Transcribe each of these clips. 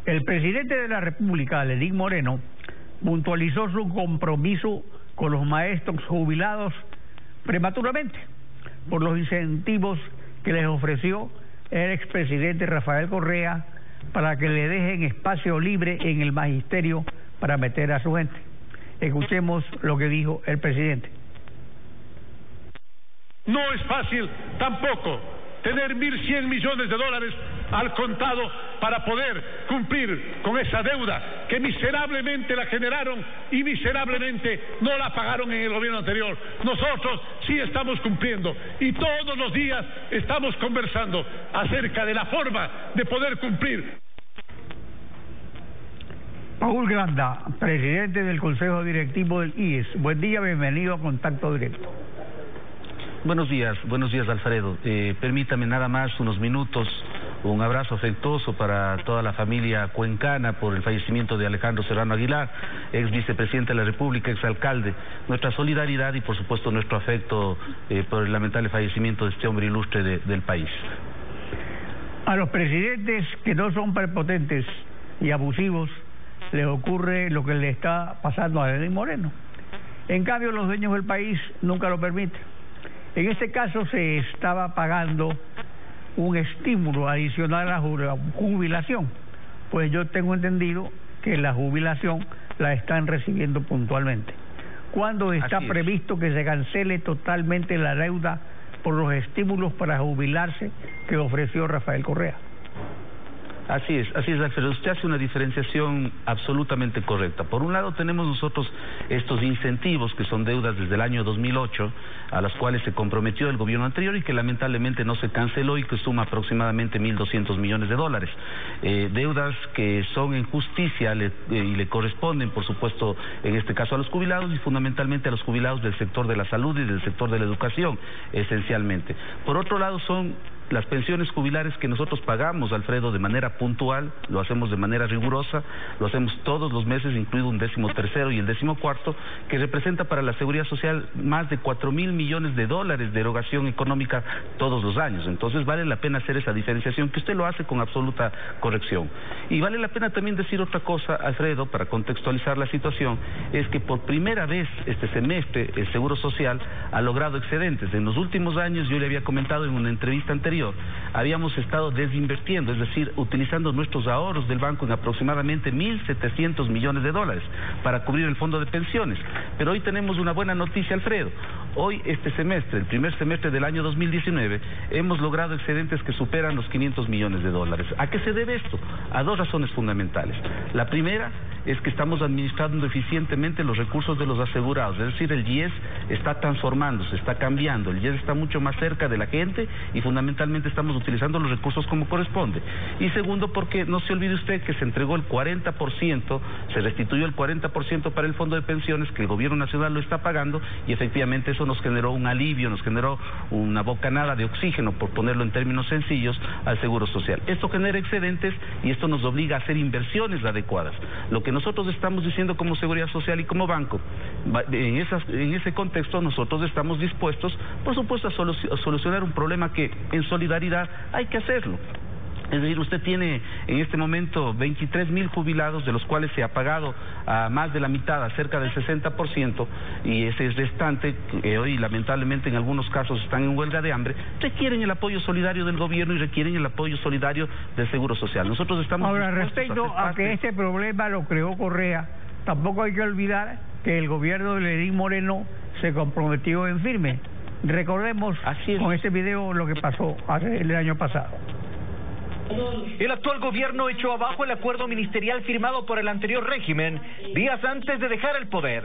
El presidente de la República, Lenín Moreno, puntualizó su compromiso con los maestros jubilados prematuramente por los incentivos que les ofreció el expresidente Rafael Correa para que le dejen espacio libre en el magisterio para meter a su gente. Escuchemos lo que dijo el presidente. No es fácil tampoco tener 1.100 millones de dólares al contado para poder cumplir con esa deuda que miserablemente la generaron y miserablemente no la pagaron en el gobierno anterior. Nosotros sí estamos cumpliendo y todos los días estamos conversando acerca de la forma de poder cumplir. Paul Granda, presidente del Consejo Directivo del IES. Buen día, bienvenido a Contacto Directo. Buenos días Alfredo. Permítame nada más unos minutos, un abrazo afectuoso para toda la familia cuencana por el fallecimiento de Alejandro Serrano Aguilar, ex vicepresidente de la República, ex alcalde. Nuestra solidaridad y por supuesto nuestro afecto por el lamentable fallecimiento de este hombre ilustre del país. A los presidentes que no son prepotentes y abusivos les ocurre lo que le está pasando a Lenín Moreno. En cambio, los dueños del país nunca lo permiten. En este caso se estaba pagando un estímulo adicional a la jubilación, pues yo tengo entendido que la jubilación la están recibiendo puntualmente. ¿Cuándo está previsto que se cancele totalmente la deuda por los estímulos para jubilarse que ofreció Rafael Correa? Así es, Alfredo. Usted hace una diferenciación absolutamente correcta. Por un lado tenemos nosotros estos incentivos que son deudas desde el año 2008, a las cuales se comprometió el gobierno anterior y que lamentablemente no se canceló y que suma aproximadamente 1.200 millones de dólares. Deudas que son en justicia y le corresponden, por supuesto, en este caso a los jubilados y fundamentalmente a los jubilados del sector de la salud y del sector de la educación, esencialmente. Por otro lado son las pensiones jubilares que nosotros pagamos, Alfredo, de manera puntual, lo hacemos de manera rigurosa, lo hacemos todos los meses, incluido un 13º y el 14º, que representa para la Seguridad Social más de 4.000 millones de dólares de erogación económica todos los años. Entonces vale la pena hacer esa diferenciación, que usted lo hace con absoluta corrección. Y vale la pena también decir otra cosa, Alfredo, para contextualizar la situación, es que por primera vez este semestre el Seguro Social ha logrado excedentes. En los últimos años, yo le había comentado en una entrevista anterior, habíamos estado desinvirtiendo, es decir, utilizando nuestros ahorros del banco en aproximadamente 1.700 millones de dólares para cubrir el fondo de pensiones. Pero hoy tenemos una buena noticia, Alfredo. Hoy, este semestre, el primer semestre del año 2019, hemos logrado excedentes que superan los 500 millones de dólares. ¿A qué se debe esto? A dos razones fundamentales. La primera es que estamos administrando eficientemente los recursos de los asegurados, es decir, el IES está transformándose, está cambiando, el IES está mucho más cerca de la gente y fundamentalmente estamos utilizando los recursos como corresponde. Y segundo, porque no se olvide usted que se entregó el 40%, se restituyó el 40% para el fondo de pensiones, que el gobierno nacional lo está pagando y efectivamente eso nos generó un alivio, nos generó una bocanada de oxígeno, por ponerlo en términos sencillos, al Seguro Social. Esto genera excedentes y esto nos obliga a hacer inversiones adecuadas. Lo que nosotros estamos diciendo como Seguridad Social y como banco, en ese contexto nosotros estamos dispuestos, por supuesto, a solucionar un problema que en solidaridad hay que hacerlo. Es decir, usted tiene en este momento 23.000 jubilados, de los cuales se ha pagado a más de la mitad, a cerca del 60%, y ese restante, que hoy lamentablemente en algunos casos están en huelga de hambre, requieren el apoyo solidario del gobierno y requieren el apoyo solidario del Seguro Social. Nosotros estamos... Ahora, respecto a que este problema lo creó Correa, tampoco hay que olvidar que el gobierno de Lenín Moreno se comprometió en firme. Recordemos con este video lo que pasó el año pasado. El actual gobierno echó abajo el acuerdo ministerial firmado por el anterior régimen días antes de dejar el poder.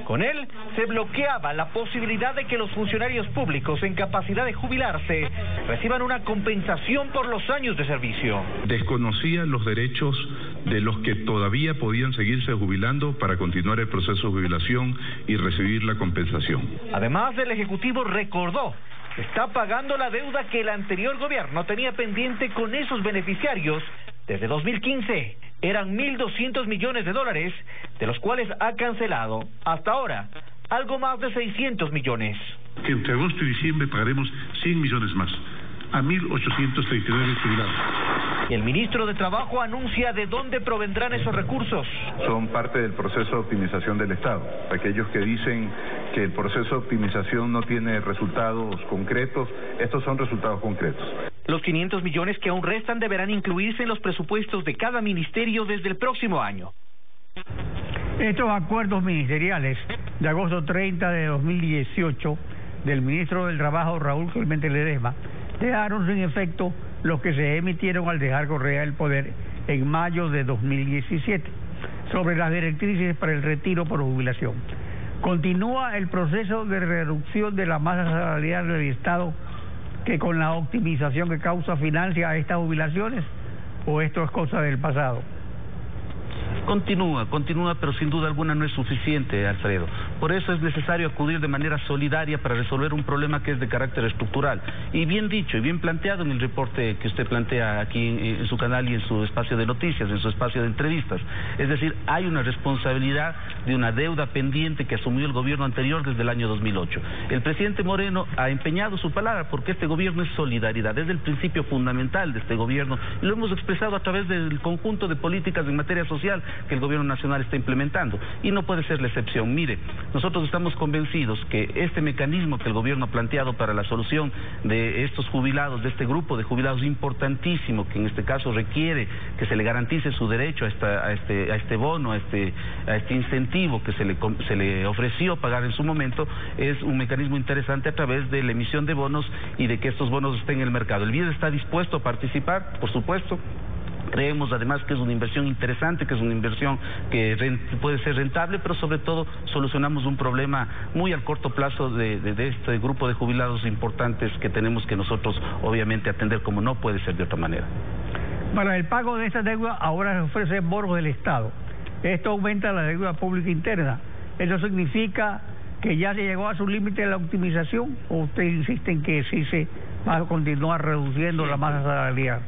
Con él se bloqueaba la posibilidad de que los funcionarios públicos en capacidad de jubilarse reciban una compensación por los años de servicio. Desconocía los derechos de los que todavía podían seguirse jubilando para continuar el proceso de jubilación y recibir la compensación. Además, el Ejecutivo recordó: está pagando la deuda que el anterior gobierno tenía pendiente con esos beneficiarios desde 2015. Eran 1.200 millones de dólares, de los cuales ha cancelado, hasta ahora, algo más de 600 millones. Entre agosto y diciembre pagaremos 100 millones más, a 1.839 jubilados. El ministro de Trabajo anuncia de dónde provendrán esos recursos. Son parte del proceso de optimización del Estado. Aquellos que dicen que el proceso de optimización no tiene resultados concretos, estos son resultados concretos. Los 500 millones que aún restan deberán incluirse en los presupuestos de cada ministerio desde el próximo año. Estos acuerdos ministeriales de agosto 30 de 2018 del ministro del Trabajo, Raúl Clemente Ledesma, dejaron sin efecto los que se emitieron al dejar Correa el poder en mayo de 2017 sobre las directrices para el retiro por jubilación. Continúa el proceso de reducción de la masa salarial del Estado que con la optimización que causa financia a estas jubilaciones, o esto es cosa del pasado. Continúa, pero sin duda alguna no es suficiente, Alfredo. Por eso es necesario acudir de manera solidaria para resolver un problema que es de carácter estructural. Y bien dicho y bien planteado en el reporte que usted plantea aquí en su canal y en su espacio de noticias, en su espacio de entrevistas. Es decir, hay una responsabilidad de una deuda pendiente que asumió el gobierno anterior desde el año 2008. El presidente Moreno ha empeñado su palabra porque este gobierno es solidaridad, es el principio fundamental de este gobierno. Y lo hemos expresado a través del conjunto de políticas en materia social que el gobierno nacional está implementando, y no puede ser la excepción. Mire, nosotros estamos convencidos que este mecanismo que el gobierno ha planteado para la solución de estos jubilados, de este grupo de jubilados importantísimo, que en este caso requiere que se le garantice su derecho a este bono, a este incentivo que se le ofreció pagar en su momento, es un mecanismo interesante a través de la emisión de bonos y de que estos bonos estén en el mercado. El BIES está dispuesto a participar, por supuesto. Creemos además que es una inversión interesante, que es una inversión que puede ser rentable, pero sobre todo solucionamos un problema muy al corto plazo de este grupo de jubilados importantes que tenemos que nosotros obviamente atender como no puede ser de otra manera. Para el pago de esta deuda ahora se ofrecen bonos del Estado. Esto aumenta la deuda pública interna. ¿Eso significa que ya se llegó a su límite de la optimización o usted insiste en que sí se va a continuar reduciendo la masa salarial?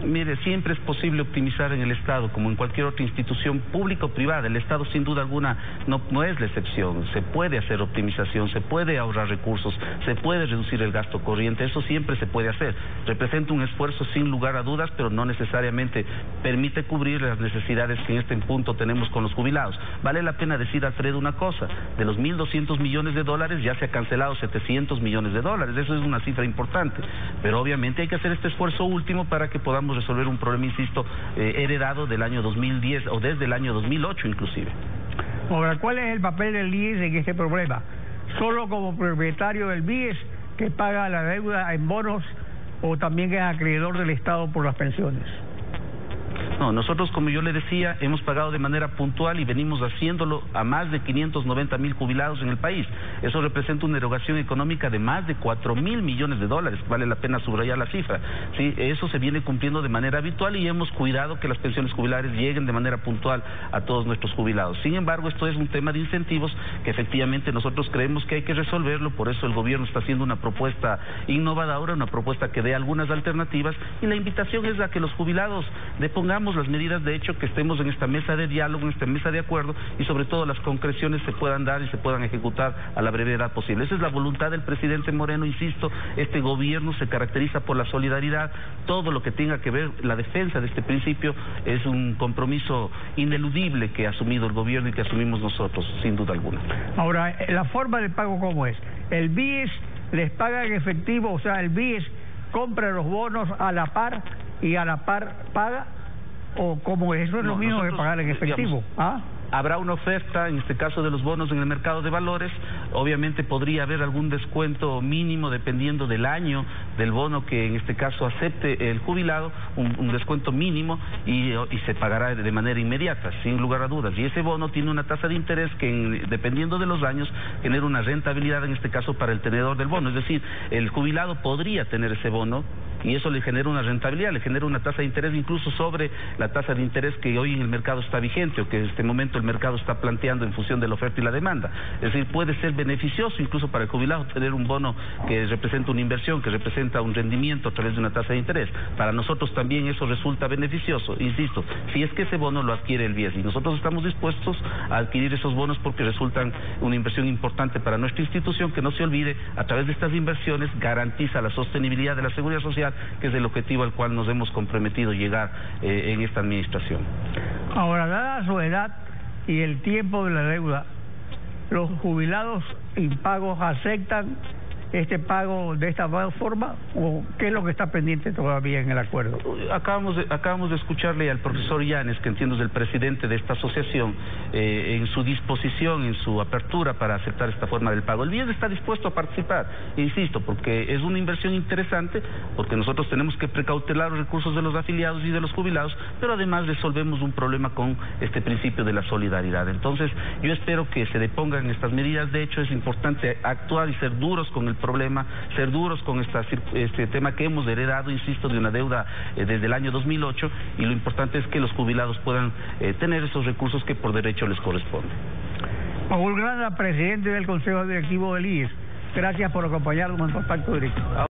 Mire, siempre es posible optimizar en el Estado, como en cualquier otra institución pública o privada. El Estado, sin duda alguna, no es la excepción. Se puede hacer optimización, se puede ahorrar recursos, se puede reducir el gasto corriente, eso siempre se puede hacer. Representa un esfuerzo sin lugar a dudas, pero no necesariamente permite cubrir las necesidades que en este punto tenemos con los jubilados. Vale la pena decir, Alfredo, una cosa: de los 1.200 millones de dólares ya se ha cancelado 700 millones de dólares. Eso es una cifra importante, pero obviamente hay que hacer este esfuerzo último para que podamos resolver un problema, insisto, heredado del año 2010 o desde el año 2008 inclusive. Ahora, ¿cuál es el papel del BIES en este problema? ¿Solo como propietario del BIES que paga la deuda en bonos o también es acreedor del Estado por las pensiones? No, nosotros, como yo le decía, hemos pagado de manera puntual y venimos haciéndolo a más de 590,000 jubilados en el país. Eso representa una erogación económica de más de 4,000 millones de dólares, vale la pena subrayar la cifra. Sí, eso se viene cumpliendo de manera habitual y hemos cuidado que las pensiones jubilares lleguen de manera puntual a todos nuestros jubilados. Sin embargo, esto es un tema de incentivos que efectivamente nosotros creemos que hay que resolverlo, por eso el gobierno está haciendo una propuesta innovadora, una propuesta que dé algunas alternativas, y la invitación es a que los jubilados depongamos las medidas de hecho, que estemos en esta mesa de diálogo, en esta mesa de acuerdo, y sobre todo las concreciones se puedan dar y se puedan ejecutar a la brevedad posible. Esa es la voluntad del presidente Moreno, insisto. Este gobierno se caracteriza por la solidaridad. Todo lo que tenga que ver la defensa de este principio es un compromiso ineludible que ha asumido el gobierno y que asumimos nosotros, sin duda alguna. Ahora, la forma de pago, ¿cómo es? ¿El BIES les paga en efectivo? O sea, ¿el BIES compra los bonos a la par y a la par paga? ¿O cómo es? Eso es lo mismo que pagar en efectivo. Digamos, habrá una oferta, en este caso de los bonos en el mercado de valores. Obviamente podría haber algún descuento mínimo dependiendo del año del bono que en este caso acepte el jubilado, un descuento mínimo, y se pagará de manera inmediata, sin lugar a dudas. Y ese bono tiene una tasa de interés que, dependiendo de los años, genera una rentabilidad, en este caso para el tenedor del bono. Es decir, el jubilado podría tener ese bono y eso le genera una rentabilidad, le genera una tasa de interés incluso sobre la tasa de interés que hoy en el mercado está vigente o que en este momento el mercado está planteando en función de la oferta y la demanda. Es decir, puede ser beneficioso incluso para el jubilado tener un bono que representa una inversión, que representa un rendimiento a través de una tasa de interés. Para nosotros también eso resulta beneficioso, insisto, si es que ese bono lo adquiere el BIES, y nosotros estamos dispuestos a adquirir esos bonos porque resultan una inversión importante para nuestra institución, que no se olvide, a través de estas inversiones garantiza la sostenibilidad de la seguridad social solidaridad, que es el objetivo al cual nos hemos comprometido llegar en esta administración. Ahora, dada su edad y el tiempo de la deuda, ¿los jubilados impagos aceptan este pago de esta forma o qué es lo que está pendiente todavía en el acuerdo? Acabamos de escucharle al profesor Llanes, que entiendo es el presidente de esta asociación, en su disposición, en su apertura para aceptar esta forma del pago. El BIES está dispuesto a participar, insisto, porque es una inversión interesante, porque nosotros tenemos que precautelar los recursos de los afiliados y de los jubilados, pero además resolvemos un problema con este principio de la solidaridad. Entonces, yo espero que se depongan estas medidas. De hecho, es importante actuar y ser duros con el problema, ser duros con este tema que hemos heredado, insisto, de una deuda desde el año 2008, y lo importante es que los jubilados puedan tener esos recursos que por derecho les corresponden. Paul Granda, presidente del Consejo Directivo del IES, gracias por acompañarnos en Contacto Directo.